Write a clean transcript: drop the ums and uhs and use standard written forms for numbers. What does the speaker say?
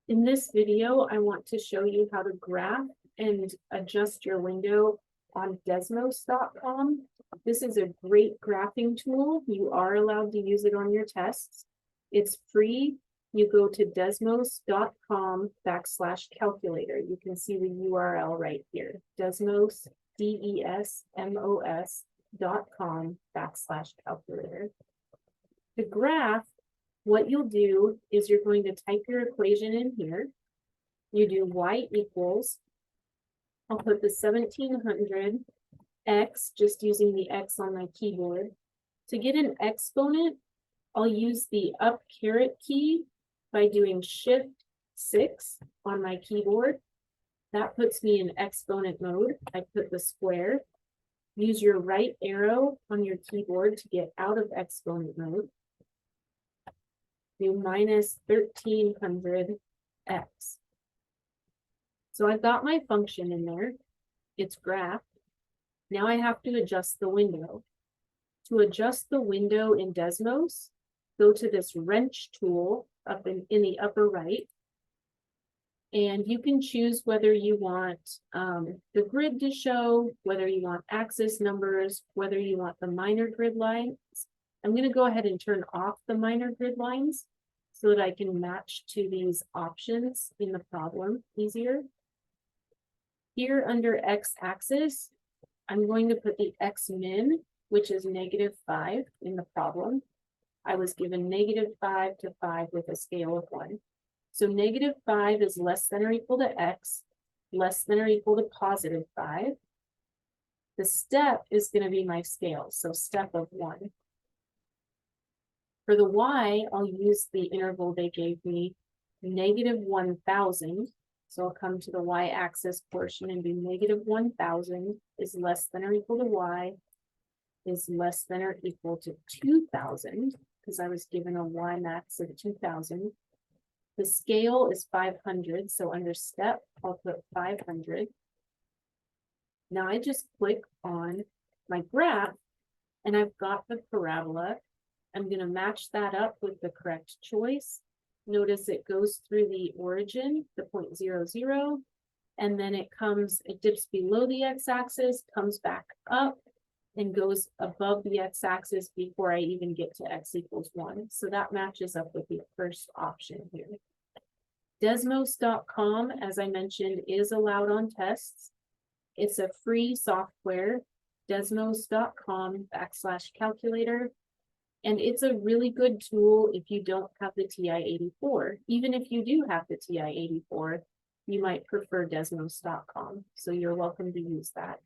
In this video, I want to show you how to graph and adjust your window on Desmos.com. This is a great graphing tool. You are allowed to use it on your tests. It's free. You go to desmos.com/calculator. You can see the URL right here. Desmos, DESMOS.com/calculator. To graph, what you'll do is you're going to type your equation in here. You do y equals, I'll put the 1700 x, just using the x on my keyboard. To get an exponent, I'll use the up caret key by doing Shift-6 on my keyboard. That puts me in exponent mode. I put the square. Use your right arrow on your keyboard to get out of exponent mode. Do minus 1300x. So I've got my function in there. It's graphed. Now I have to adjust the window. To adjust the window in Desmos, go to this wrench tool up in the upper right. And you can choose whether you want the grid to show, whether you want axis numbers, whether you want the minor grid lines. I'm going to go ahead and turn off the minor grid lines so that I can match to these options in the problem easier. Here under x-axis, I'm going to put the x-min, which is -5 in the problem. I was given -5 to 5 with a scale of 1. So -5 is less than or equal to x, less than or equal to +5. The step is going to be my scale, so step of 1. For the y, I'll use the interval they gave me, -1000. So I'll come to the y-axis portion and do -1000 is less than or equal to y is less than or equal to 2000, because I was given a y max of 2000. The scale is 500, so under step, I'll put 500. Now I just click on my graph, and I've got the parabola. I'm going to match that up with the correct choice. Notice it goes through the origin, the 0.00, and then it dips below the x-axis, comes back up, and goes above the x-axis before I even get to x equals 1. So that matches up with the first option here. Desmos.com, as I mentioned, is allowed on tests. It's a free software, desmos.com/calculator. And it's a really good tool if you don't have the TI-84. Even if you do have the TI-84, you might prefer Desmos.com. So you're welcome to use that.